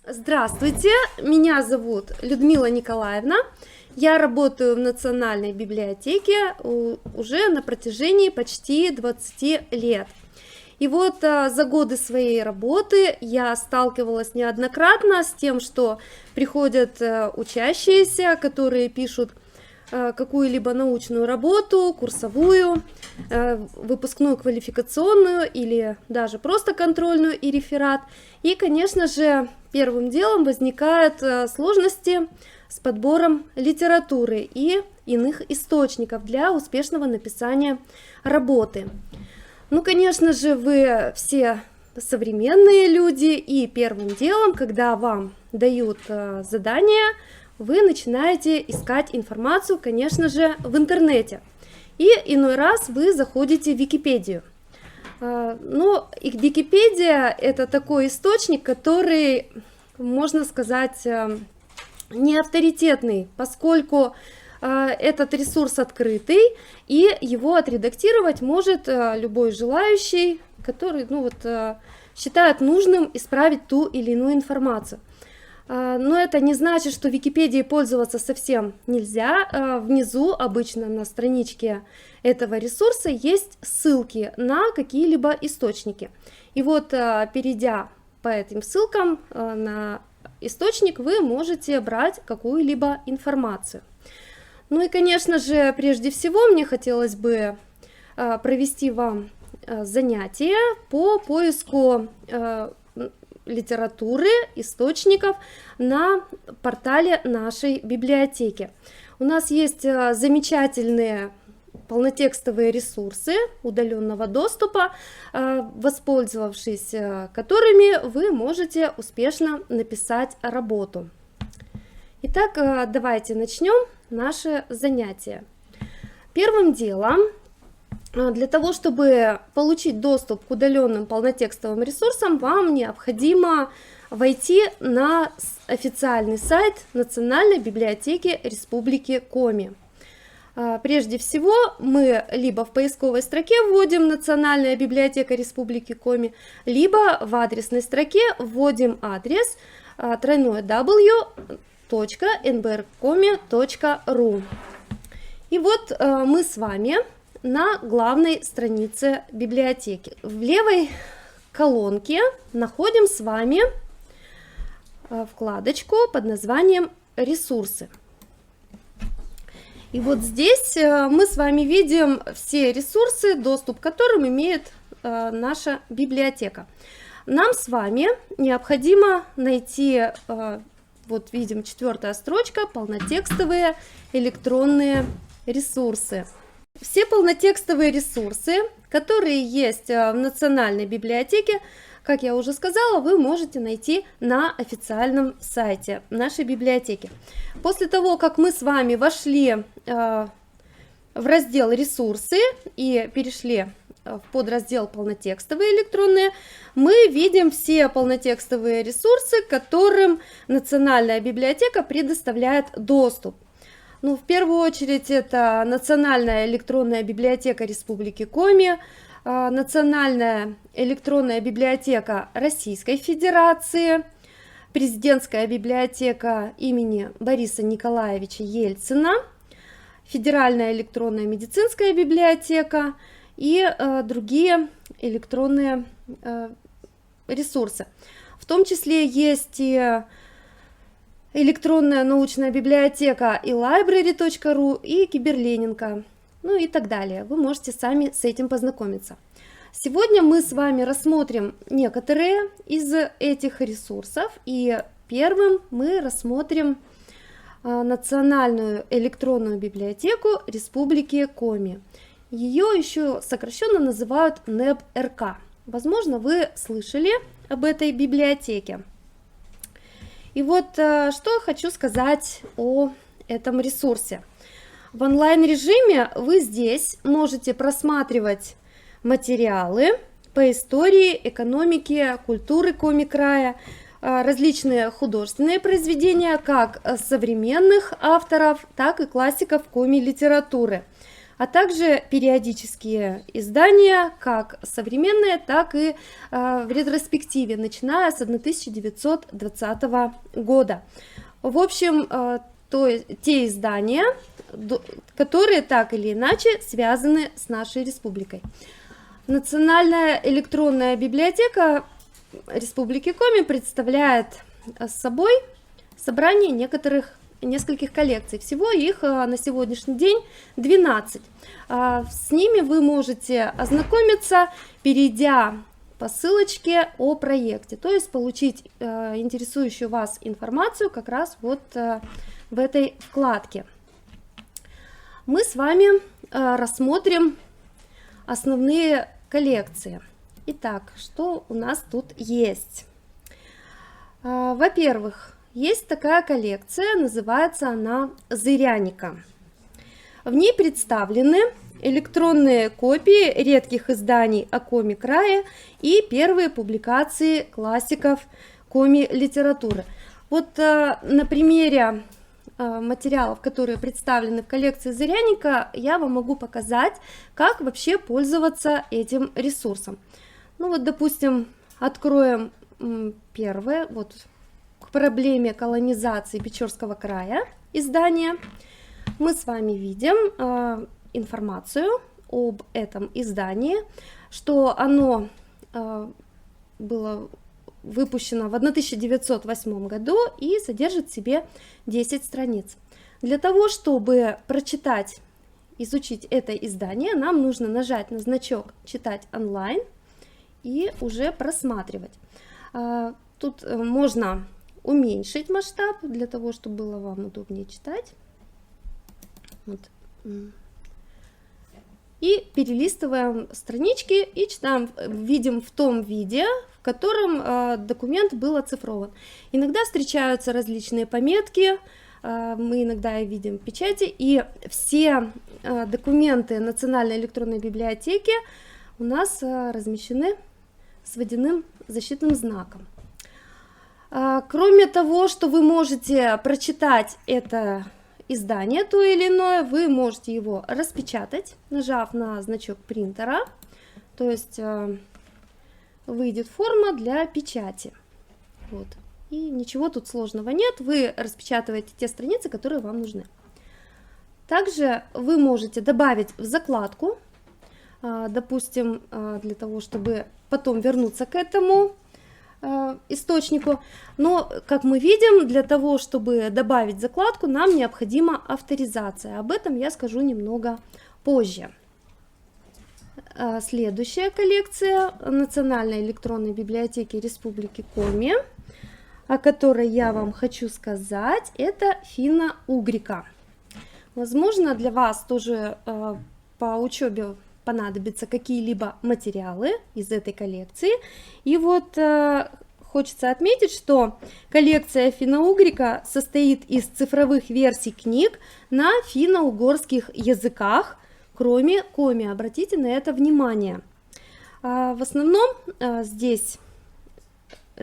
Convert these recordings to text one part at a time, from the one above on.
Здравствуйте, меня зовут Людмила Николаевна. Я работаю в Национальной библиотеке уже на протяжении почти 20 лет. И вот за годы своей работы я сталкивалась неоднократно с тем, что приходят учащиеся, которые пишут какую-либо научную работу, курсовую, выпускную квалификационную или даже просто контрольную и реферат. И, конечно же, первым делом возникают сложности с подбором литературы и иных источников для успешного написания работы. Ну, конечно же, вы все современные люди, и первым делом, когда вам дают задание, вы начинаете искать информацию, конечно же, в интернете. И иной раз вы заходите в Википедию. Но Википедия – это такой источник, который, можно сказать, не авторитетный, поскольку этот ресурс открытый, и его отредактировать может любой желающий, который считает нужным исправить ту или иную информацию. Но это не значит, что Википедией пользоваться совсем нельзя. Внизу, обычно на страничке этого ресурса, есть ссылки на какие-либо источники. И вот, перейдя по этим ссылкам на источник, вы можете брать какую-либо информацию. Ну и, конечно же, прежде всего, мне хотелось бы провести вам занятие по поиску литературы, источников на портале нашей библиотеки. У нас есть замечательные полнотекстовые ресурсы удаленного доступа, воспользовавшись которыми вы можете успешно написать работу. Итак, давайте начнем наше занятие. Первым делом, для того, чтобы получить доступ к удаленным полнотекстовым ресурсам, вам необходимо войти на официальный сайт Национальной библиотеки Республики Коми. Прежде всего, мы либо в поисковой строке вводим Национальная библиотека Республики Коми, либо в адресной строке вводим адрес www.nbrkomi.ru. И вот мы с вами на главной странице библиотеки. В левой колонке находим с вами вкладочку под названием «Ресурсы». И вот здесь мы с вами видим все ресурсы, доступ к которым имеет наша библиотека. Нам с вами необходимо найти, вот видим 4-я строчка, полнотекстовые электронные ресурсы. Все полнотекстовые ресурсы, которые есть в Национальной библиотеке, как я уже сказала, вы можете найти на официальном сайте нашей библиотеки. После того, как мы с вами вошли в раздел «Ресурсы» и перешли в подраздел «Полнотекстовые электронные», мы видим все полнотекстовые ресурсы, которым Национальная библиотека предоставляет доступ. Ну, в первую очередь это Национальная электронная библиотека Республики Коми, Национальная электронная библиотека Российской Федерации, Президентская библиотека имени Бориса Николаевича Ельцина, Федеральная электронная медицинская библиотека и другие электронные ресурсы. В том числе есть и электронная научная библиотека и library.ru, и Киберленинка, ну и так далее. Вы можете сами с этим познакомиться. Сегодня мы с вами рассмотрим некоторые из этих ресурсов. И первым мы рассмотрим Национальную электронную библиотеку Республики Коми. Ее еще сокращенно называют НЭБ-РК. Возможно, вы слышали об этой библиотеке. И вот что хочу сказать о этом ресурсе. В онлайн-режиме вы здесь можете просматривать материалы по истории, экономике, культуре Коми-края, различные художественные произведения как современных авторов, так и классиков коми-литературы. а также периодические издания, как современные, так и в ретроспективе, начиная с 1920 года. В общем, те издания, которые так или иначе связаны с нашей республикой. Национальная электронная библиотека Республики Коми представляет собой собрание нескольких коллекций. Всего их на сегодняшний день 12. С ними вы можете ознакомиться, перейдя по ссылочке о проекте, то есть получить интересующую вас информацию как раз вот в этой вкладке. Мы с вами рассмотрим основные коллекции. Итак, что у нас тут есть? Во-первых, есть такая коллекция, называется она «Зыряника». В ней представлены электронные копии редких изданий о Коми-крае и первые публикации классиков коми-литературы. Вот на примере материалов, которые представлены в коллекции «Зыряника», я вам могу показать, как вообще пользоваться этим ресурсом. Ну вот, допустим, откроем первое, вот к проблеме колонизации Печорского края издание. Мы с вами видим информацию об этом издании, что оно было выпущено в 1908 году и содержит в себе 10 страниц. Для того, чтобы прочитать, изучить это издание, нам нужно нажать на значок «Читать онлайн» и уже просматривать. Тут можно уменьшить масштаб для того, чтобы было вам удобнее читать. Вот. И перелистываем странички и читаем, видим в том виде, в котором документ был оцифрован. Иногда встречаются различные пометки, мы иногда видим печати, и все документы Национальной электронной библиотеки у нас размещены с водяным защитным знаком. Кроме того, что вы можете прочитать это издание то или иное, вы можете его распечатать, нажав на значок принтера, то есть выйдет форма для печати. Вот. И ничего тут сложного нет, вы распечатываете те страницы, которые вам нужны. Также вы можете добавить в закладку, допустим, для того, чтобы потом вернуться к этому источнику. Но, как мы видим, для того, чтобы добавить закладку, нам необходима авторизация. Об этом я скажу немного позже. Следующая коллекция Национальной электронной библиотеки Республики Коми, о которой я вам хочу сказать, это финно-угрика. Возможно, для вас тоже по учебе понадобятся какие-либо материалы из этой коллекции. И вот хочется отметить, что коллекция финно-угрика состоит из цифровых версий книг на финно-угорских языках, кроме коми. Обратите на это внимание. В основном здесь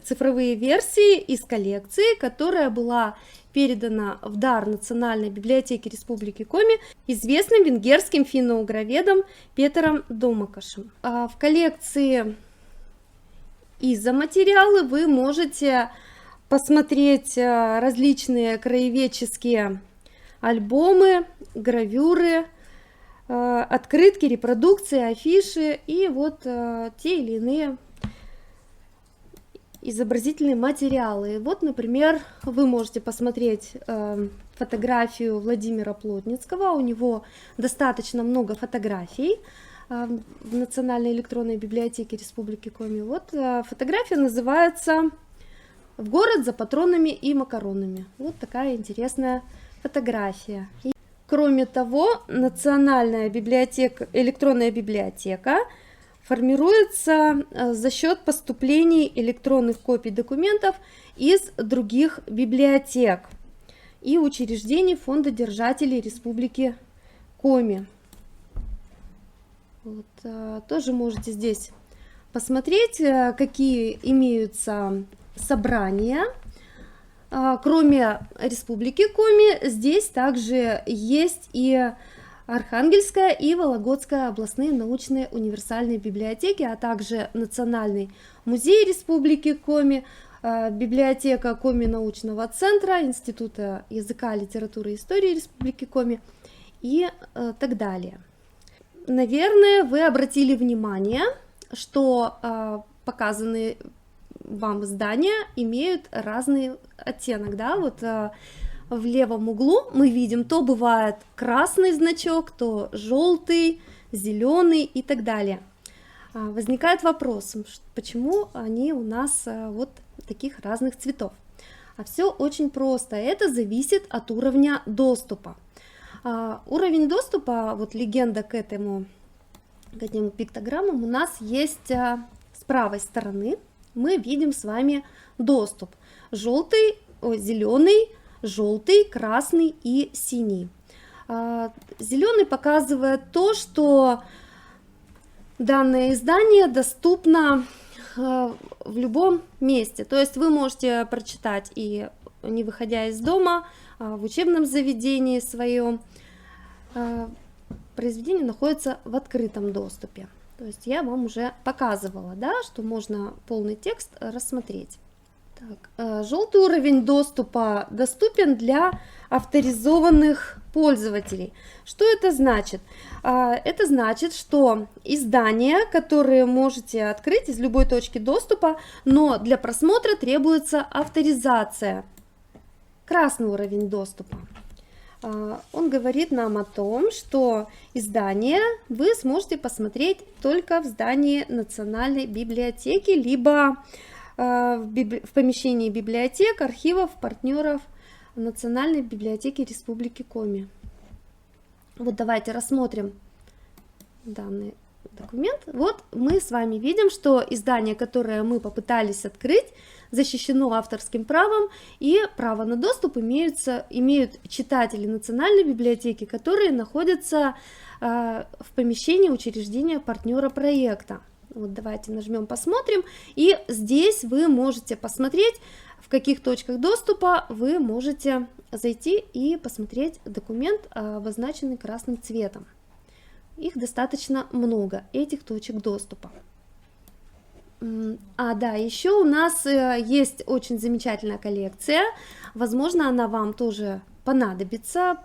цифровые версии из коллекции, которая была передана в дар Национальной библиотеке Республики Коми известным венгерским финно-угроведом Петером Домакашем. В коллекции изоматериалы вы можете посмотреть различные краеведческие альбомы, гравюры, открытки, репродукции, афиши и вот те или иные изобразительные материалы. Вот, например, вы можете посмотреть фотографию Владимира Плотницкого. У него достаточно много фотографий в Национальной электронной библиотеке Республики Коми. Вот фотография называется «В город за патронами и макаронами». Вот такая интересная фотография. И, кроме того, Национальная электронная библиотека формируется за счет поступлений электронных копий документов из других библиотек и учреждений фондодержателей Республики Коми. Вот, тоже можете здесь посмотреть, какие имеются собрания. Кроме Республики Коми, здесь также есть и Архангельская и Вологодская областные научные универсальные библиотеки, а также Национальный музей Республики Коми, библиотека Коми научного центра, Института языка, литературы и истории Республики Коми и так далее. Наверное, вы обратили внимание, что показанные вам здания имеют разный оттенок, да, вот в левом углу мы видим, то бывает красный значок, то желтый, зеленый и так далее. Возникает вопрос, почему они у нас вот таких разных цветов? А все очень просто, это зависит от уровня доступа. Уровень доступа, вот легенда к этим пиктограммам у нас есть с правой стороны, мы видим с вами доступ. Зеленый, желтый, красный и синий. Зеленый показывает то, что данное издание доступно в любом месте. То есть вы можете прочитать и не выходя из дома, в учебном заведении своем. Произведение находится в открытом доступе. То есть я вам уже показывала, да, что можно полный текст рассмотреть. Так, желтый уровень доступа доступен для авторизованных пользователей. Что это значит? Это значит, что издания, которые можете открыть из любой точки доступа, но для просмотра требуется авторизация. Красный уровень доступа. Он говорит нам о том, что издание вы сможете посмотреть только в здании Национальной библиотеки, либо в помещении библиотек, архивов, партнеров Национальной библиотеки Республики Коми. Вот давайте рассмотрим данный документ. Вот мы с вами видим, что издание, которое мы попытались открыть, защищено авторским правом, и право на доступ имеют читатели Национальной библиотеки, которые находятся в помещении учреждения партнера проекта. Вот давайте нажмем «Посмотрим», и здесь вы можете посмотреть, в каких точках доступа вы можете зайти и посмотреть документ, обозначенный красным цветом. Их достаточно много, этих точек доступа. Да, еще у нас есть очень замечательная коллекция, возможно, она вам тоже понадобится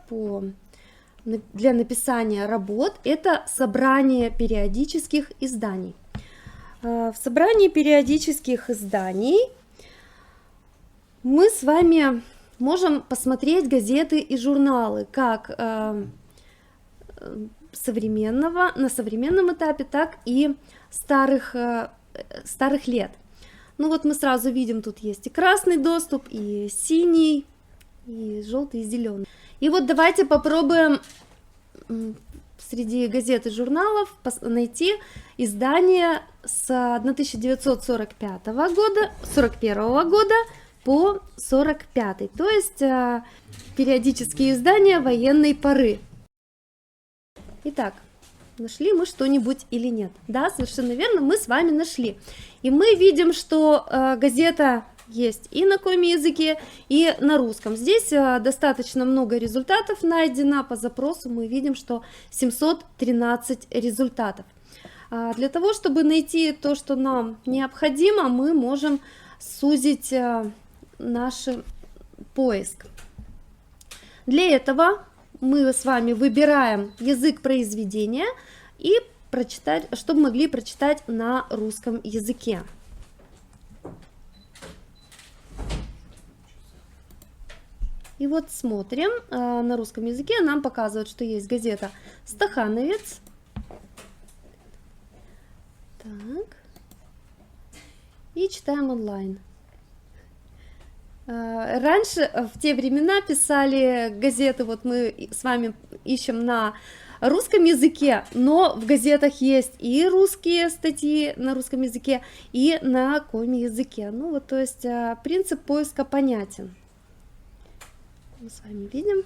для написания работ. Это собрание периодических изданий. В собрании периодических изданий мы с вами можем посмотреть газеты и журналы как на современном этапе, так и старых лет. Ну вот мы сразу видим, тут есть и красный доступ, и синий, и желтый, и зеленый. И вот давайте попробуем среди газет и журналов найти издание с 1945 года, 41 года по 45, то есть периодические издания военной поры. Итак, нашли мы что-нибудь или нет? Да, совершенно верно, мы с вами нашли. И мы видим, что газета есть и на коми-языке, и на русском. Здесь достаточно много результатов найдено. По запросу мы видим, что 713 результатов. Для того, чтобы найти то, что нам необходимо, мы можем сузить наш поиск. Для этого мы с вами выбираем язык произведения и прочитать, чтобы могли прочитать на русском языке. И вот смотрим, на русском языке нам показывают, что есть газета «Стахановец». Так. И читаем онлайн. Раньше, в те времена, писали газеты, вот мы с вами ищем на русском языке, но в газетах есть и русские статьи на русском языке, и на коми-языке. Ну вот, то есть принцип поиска понятен. Мы с вами видим.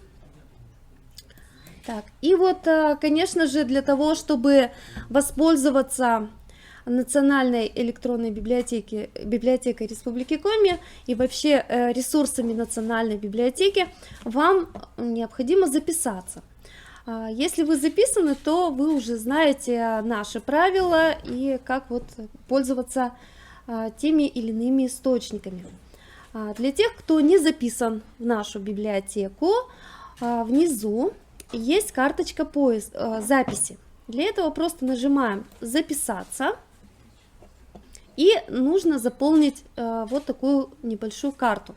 Так, и вот, конечно же, для того, чтобы воспользоваться Национальной электронной библиотекой Республики Коми и вообще ресурсами Национальной библиотеки, вам необходимо записаться. Если вы записаны, то вы уже знаете наши правила и как вот пользоваться теми или иными источниками. Для тех, кто не записан в нашу библиотеку, внизу есть карточка записи. Для этого просто нажимаем «Записаться», и нужно заполнить вот такую небольшую карту.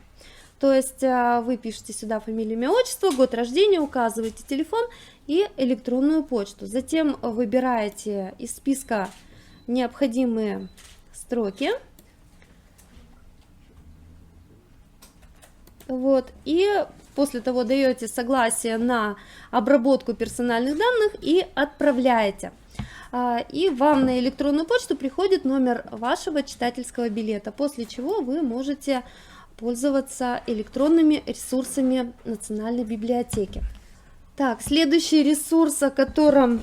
То есть вы пишете сюда фамилию, имя, отчество, год рождения, указываете телефон и электронную почту. Затем выбираете из списка необходимые строки. Вот, и после того даете согласие на обработку персональных данных и отправляете. И вам на электронную почту приходит номер вашего читательского билета, после чего вы можете пользоваться электронными ресурсами Национальной библиотеки. Так, следующий ресурс, о котором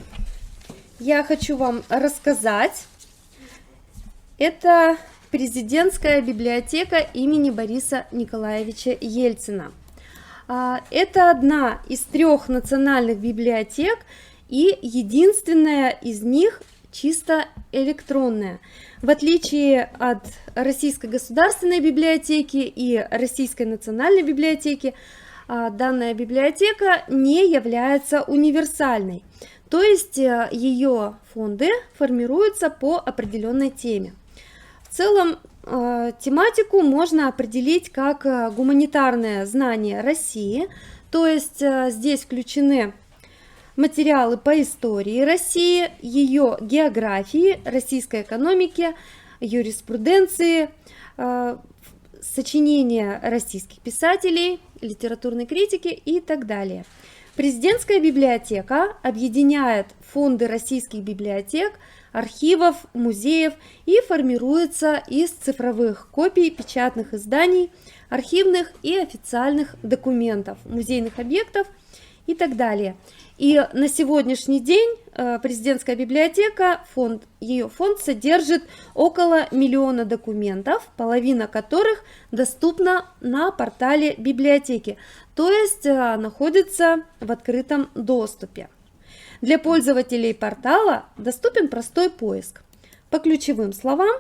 я хочу вам рассказать, это Президентская библиотека имени Бориса Николаевича Ельцина. Это одна из 3 национальных библиотек и единственная из них чисто электронная. В отличие от Российской государственной библиотеки и Российской национальной библиотеки, данная библиотека не является универсальной, то есть ее фонды формируются по определенной теме. В целом тематику можно определить как гуманитарное знание России, то есть здесь включены материалы по истории России, ее географии, российской экономике, юриспруденции, сочинения российских писателей, литературной критики и так далее. Президентская библиотека объединяет фонды российских библиотек, архивов, музеев и формируется из цифровых копий печатных изданий, архивных и официальных документов, музейных объектов и так далее. И на сегодняшний день Президентская библиотека, ее фонд содержит около 1 миллиона документов, половина которых доступна на портале библиотеки, то есть находится в открытом доступе. Для пользователей портала доступен простой поиск по ключевым словам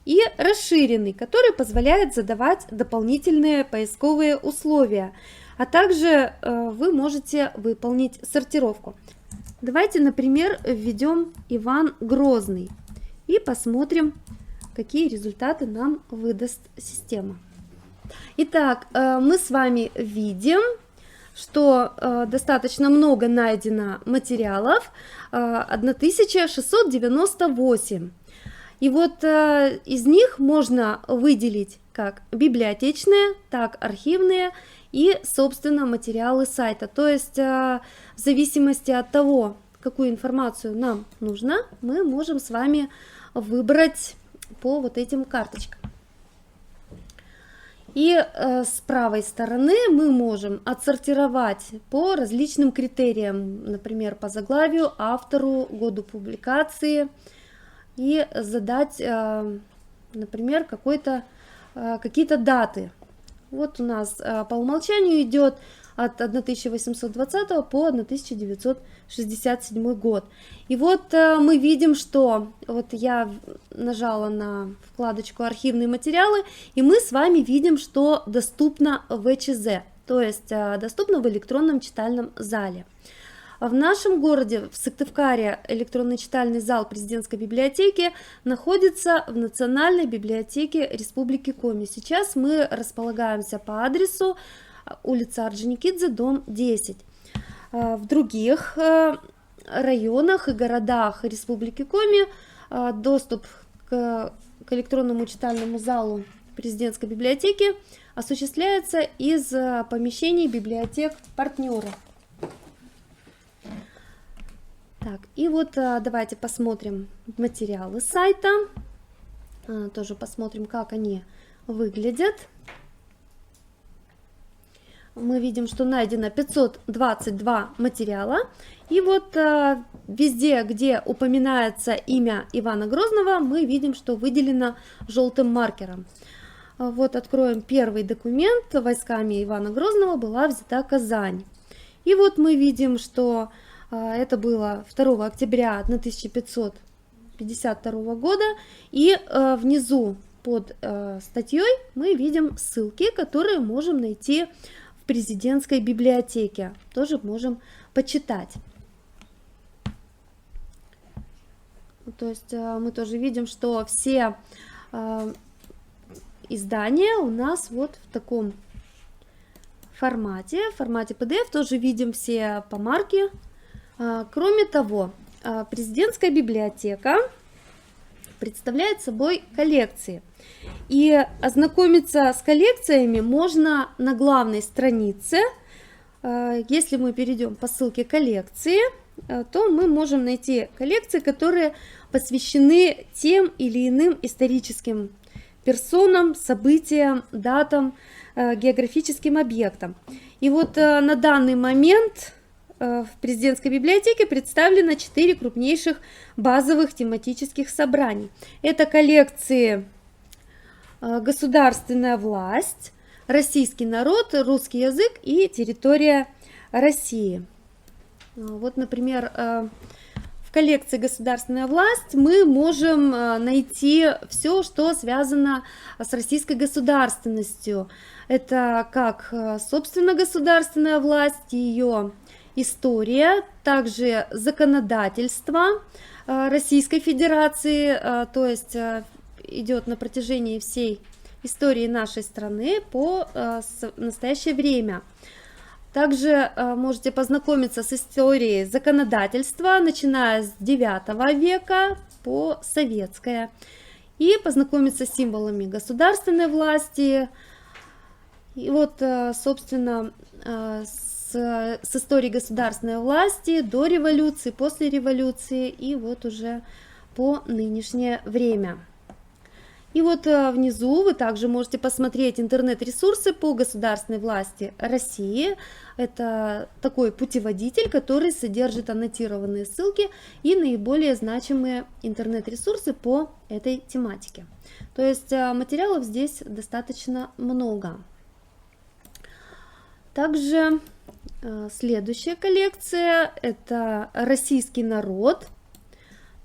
и расширенный, который позволяет задавать дополнительные поисковые условия, а также вы можете выполнить сортировку. Давайте, например, введем Иван Грозный и посмотрим, какие результаты нам выдаст система. Итак, мы с вами видим, что достаточно много найдено материалов, 1698. И вот из них можно выделить как библиотечные, так архивные и, собственно, материалы сайта. То есть в зависимости от того, какую информацию нам нужно, мы можем с вами выбрать по вот этим карточкам. И с правой стороны мы можем отсортировать по различным критериям, например, по заглавию, автору, году публикации, и задать, например, какие-то даты. Вот у нас по умолчанию идет от 1820 по 1967 год. И вот мы видим, что вот я нажала на вкладочку «Архивные материалы», и мы с вами видим, что доступно в ВЧЗ, то есть доступно в электронном читальном зале. В нашем городе, в Сыктывкаре, электронный читальный зал Президентской библиотеки находится в Национальной библиотеке Республики Коми. Сейчас мы располагаемся по адресу улица Орджоникидзе, дом 10. В других районах и городах Республики Коми доступ к электронному читальному залу Президентской библиотеки осуществляется из помещений библиотек партнеров. Так, и вот давайте посмотрим материалы сайта, тоже посмотрим, как они выглядят. Мы видим, что найдено 522 материала, и вот везде, где упоминается имя Ивана Грозного, мы видим, что выделено желтым маркером. Вот откроем первый документ. Войсками Ивана Грозного была взята Казань. И вот мы видим, что это было 2 октября 1552 года, и внизу под статьей мы видим ссылки, которые можем найти в президентской библиотеке, тоже можем почитать. То есть мы тоже видим, что все издания у нас вот в таком формате PDF, тоже видим все помарки. Кроме того, президентская библиотека представляет собой коллекции. И ознакомиться с коллекциями можно на главной странице. Если мы перейдем по ссылке коллекции, то мы можем найти коллекции, которые посвящены тем или иным историческим персонам, событиям, датам, географическим объектам. И вот на данный момент в президентской библиотеке представлено 4 крупнейших базовых тематических собраний. Это коллекции «Государственная власть», «Российский народ», «Русский язык» и «Территория России». Вот, например, в коллекции «Государственная власть» мы можем найти все, что связано с российской государственностью. Это как, собственно, государственная власть, ее история, также законодательство Российской Федерации, то есть идет на протяжении всей истории нашей страны по настоящее время. Также можете познакомиться с историей законодательства, начиная с 9 века по советское, и познакомиться с символами государственной власти. И вот, собственно, с историей государственной власти до революции, после революции и вот уже по нынешнее время. И вот внизу вы также можете посмотреть интернет-ресурсы по государственной власти России. Это такой путеводитель, который содержит аннотированные ссылки и наиболее значимые интернет-ресурсы по этой тематике. То есть материалов здесь достаточно много. Также следующая коллекция – это «Российский народ».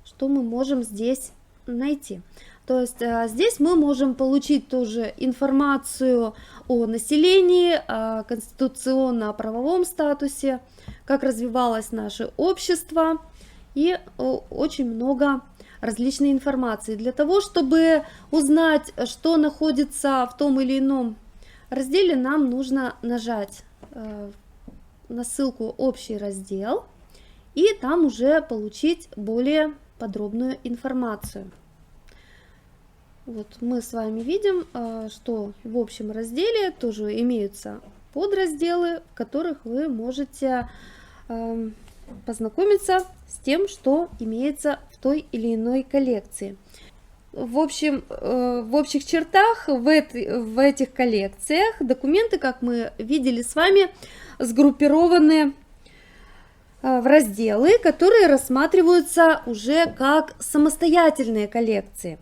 Что мы можем здесь найти? То есть здесь мы можем получить тоже информацию о населении, о конституционно-правовом статусе, как развивалось наше общество и очень много различной информации. Для того, чтобы узнать, что находится в том или ином разделе, нам нужно нажать на ссылку «Общий раздел» и там уже получить более подробную информацию. Вот мы с вами видим, что в общем разделе тоже имеются подразделы, в которых вы можете познакомиться с тем, что имеется в той или иной коллекции. В общих чертах в этих коллекциях документы, как мы видели с вами, сгруппированы в разделы, которые рассматриваются уже как самостоятельные коллекции.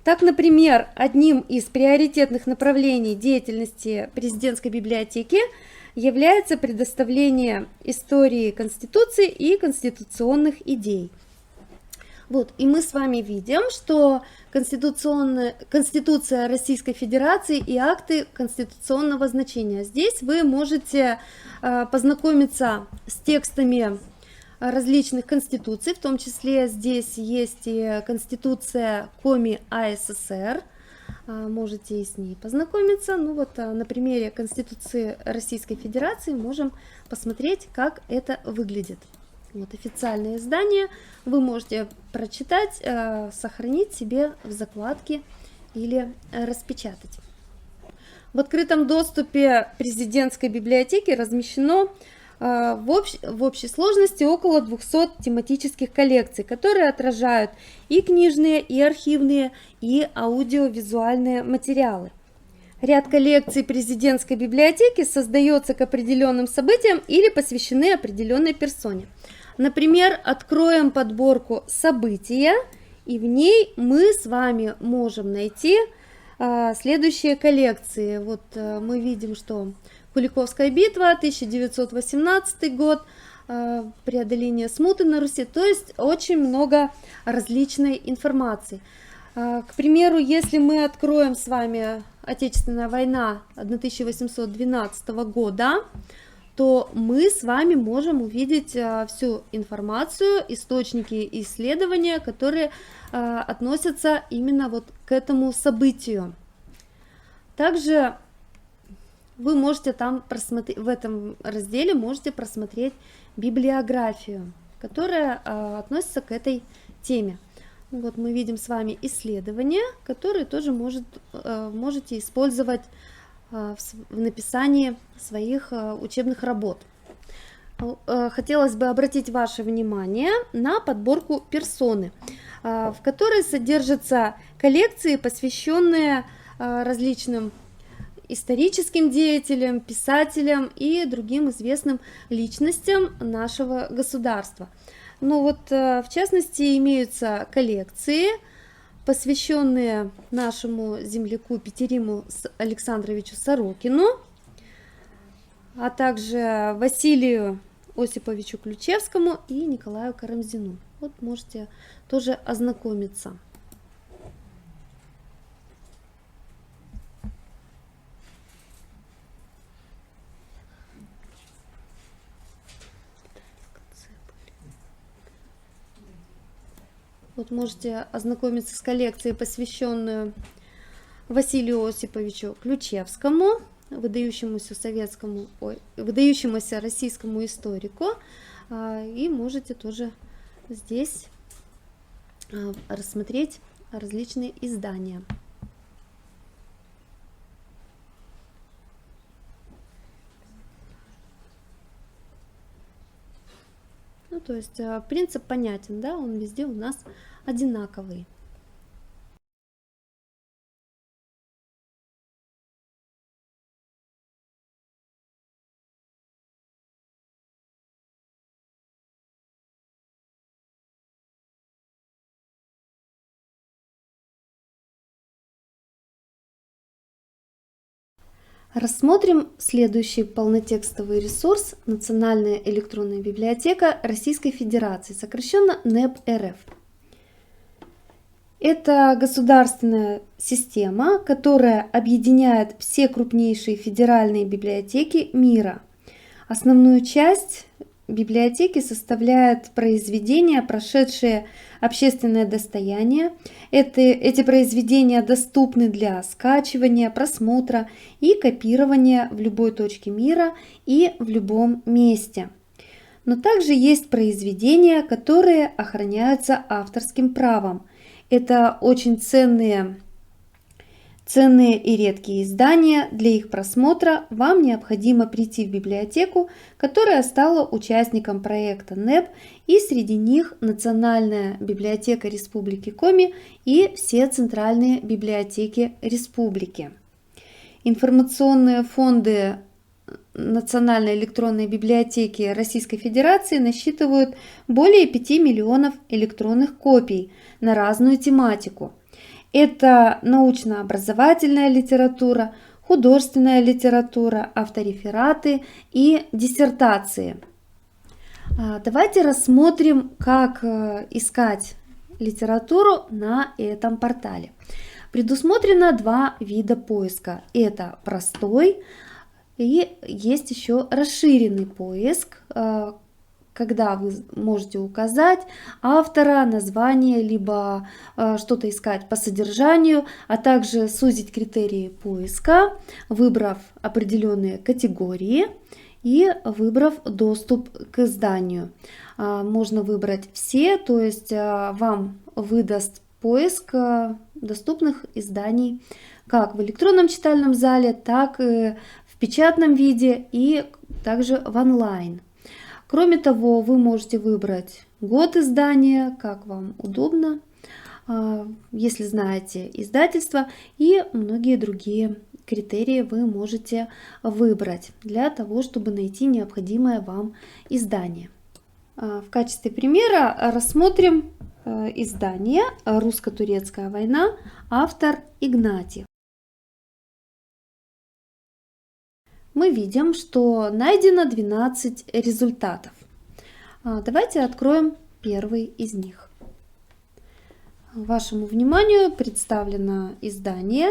Так, например, одним из приоритетных направлений деятельности президентской библиотеки является предоставление истории Конституции и конституционных идей. Вот, и мы с вами видим, что Конституция Российской Федерации и акты конституционного значения. Здесь вы можете познакомиться с текстами различных конституций, в том числе здесь есть и Конституция Коми АССР, можете с ней познакомиться. Ну вот на примере Конституции Российской Федерации можем посмотреть, как это выглядит. Вот официальное издание вы можете прочитать, сохранить себе в закладке или распечатать. В открытом доступе президентской библиотеки размещено в общей сложности около 200 тематических коллекций, которые отражают и книжные, и архивные, и аудиовизуальные материалы. Ряд коллекций президентской библиотеки создается к определенным событиям или посвящены определенной персоне. Например, откроем подборку «События», и в ней мы с вами можем найти Следующие коллекции. Вот мы видим, что Куликовская битва, 1918 год, преодоление смуты на Руси, то есть очень много различной информации. К примеру, если мы откроем с вами Отечественная война 1812 года, то мы с вами можем увидеть всю информацию, источники исследования, которые относятся именно вот к этому событию. Также вы можете там просмотреть, в этом разделе можете просмотреть библиографию, которая относится к этой теме. Вот мы видим с вами исследования, которые тоже можете использовать в написании своих учебных работ. Хотелось бы обратить ваше внимание на подборку персоны, в которой содержатся коллекции, посвященные различным историческим деятелям, писателям и другим известным личностям нашего государства. Но вот в частности имеются коллекции, посвященные нашему земляку Петериму Александровичу Сорокину, а также Василию Осиповичу Ключевскому и Николаю Карамзину. Вот можете тоже ознакомиться. Вот можете ознакомиться с коллекцией, посвященной Василию Осиповичу Ключевскому, выдающемуся российскому историку, и можете тоже здесь рассмотреть различные издания. Ну, то есть принцип понятен, да, он везде у нас одинаковый. Рассмотрим следующий полнотекстовый ресурс Национальная электронная библиотека Российской Федерации, сокращенно НЭБ РФ. Это государственная система, которая объединяет все крупнейшие федеральные библиотеки мира. Основную часть библиотеки составляют произведения, прошедшие общественное достояние. Эти произведения доступны для скачивания, просмотра и копирования в любой точке мира и в любом месте. Но также есть произведения, которые охраняются авторским правом. Это очень ценные и редкие издания. Для их просмотра вам необходимо прийти в библиотеку, которая стала участником проекта НЭБ, и среди них Национальная библиотека Республики Коми и все центральные библиотеки республики. Информационные фонды Национальной электронной библиотеки Российской Федерации насчитывают более 5 миллионов электронных копий на разную тематику. Это научно-образовательная литература, художественная литература, авторефераты и диссертации. Давайте рассмотрим, как искать литературу на этом портале. Предусмотрено два вида поиска. Это простой и есть еще расширенный поиск, когда вы можете указать автора, название, либо что-то искать по содержанию, а также сузить критерии поиска, выбрав определенные категории и выбрав доступ к изданию. Можно выбрать все, то есть вам выдаст поиск доступных изданий как в электронном читальном зале, так и в печатном виде и также в онлайн. Кроме того, вы можете выбрать год издания, как вам удобно, если знаете издательство, и многие другие критерии вы можете выбрать для того, чтобы найти необходимое вам издание. В качестве примера рассмотрим издание «Русско-турецкая война», автор Игнатьев. мы видим, что найдено 12 результатов. Давайте откроем первый из них. Вашему вниманию представлено издание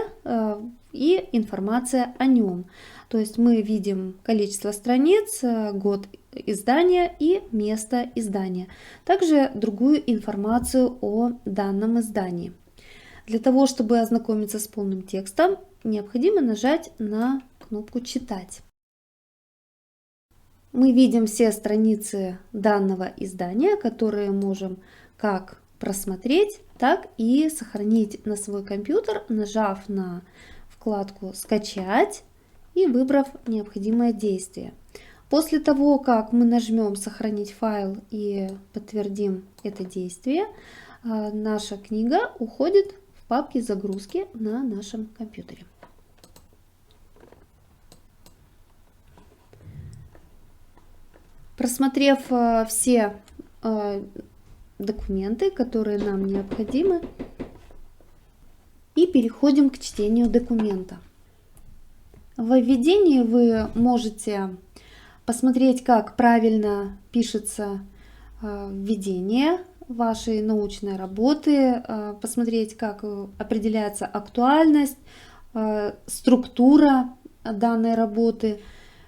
и информация о нем. То есть мы видим количество страниц, год издания и место издания. Также другую информацию о данном издании. Для того, чтобы ознакомиться с полным текстом, необходимо нажать на кнопку «Читать». Мы видим все страницы данного издания, которые можем как просмотреть, так и сохранить на свой компьютер, нажав на вкладку «Скачать» и выбрав необходимое действие. После того, как мы нажмем «Сохранить файл» и подтвердим это действие, наша книга уходит в папке загрузки на нашем компьютере. Просмотрев все документы, которые нам необходимы, и переходим к чтению документа. В введении вы можете посмотреть, как правильно пишется введение вашей научной работы, посмотреть, как определяется актуальность, структура данной работы,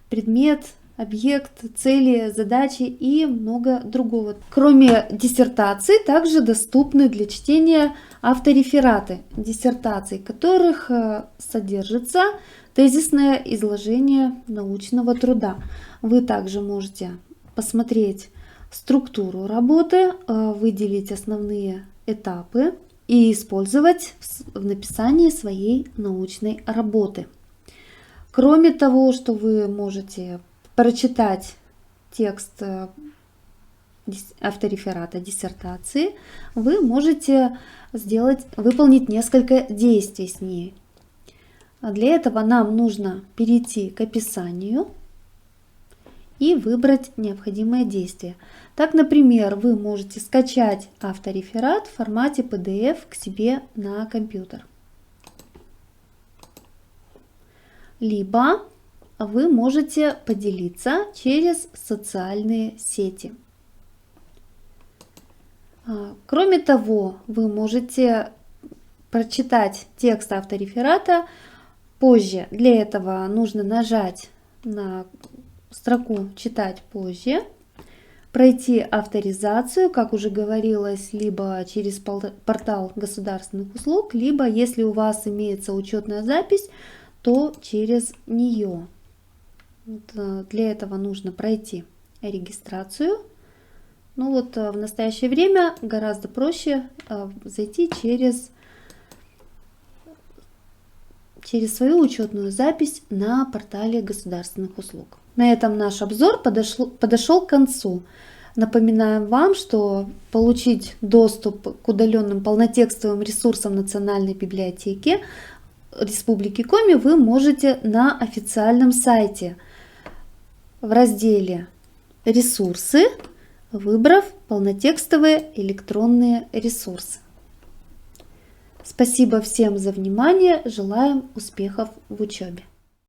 предмет, объект, цели, задачи и много другого. Кроме диссертаций, также доступны для чтения авторефераты диссертаций, в которых содержится тезисное изложение научного труда. Вы также можете посмотреть структуру работы, выделить основные этапы и использовать в написании своей научной работы. Кроме того, что вы можете прочитать текст автореферата диссертации, вы можете выполнить несколько действий с ней. Для этого нам нужно перейти к описанию и выбрать необходимое действие. Так, например, вы можете скачать автореферат в формате PDF к себе на компьютер. Либо вы можете поделиться через социальные сети. Кроме того, вы можете прочитать текст автореферата позже. Для этого нужно нажать на строку «Читать позже», пройти авторизацию, как уже говорилось, либо через портал государственных услуг, либо, если у вас имеется учетная запись, то через нее. Для этого нужно пройти регистрацию. Ну вот в настоящее время гораздо проще зайти через свою учетную запись на портале государственных услуг. На этом наш обзор подошел к концу. Напоминаем вам, что получить доступ к удаленным полнотекстовым ресурсам Национальной библиотеки Республики Коми вы можете на официальном сайте в разделе «Ресурсы», выбрав полнотекстовые электронные ресурсы. Спасибо всем за внимание, желаем успехов в учебе.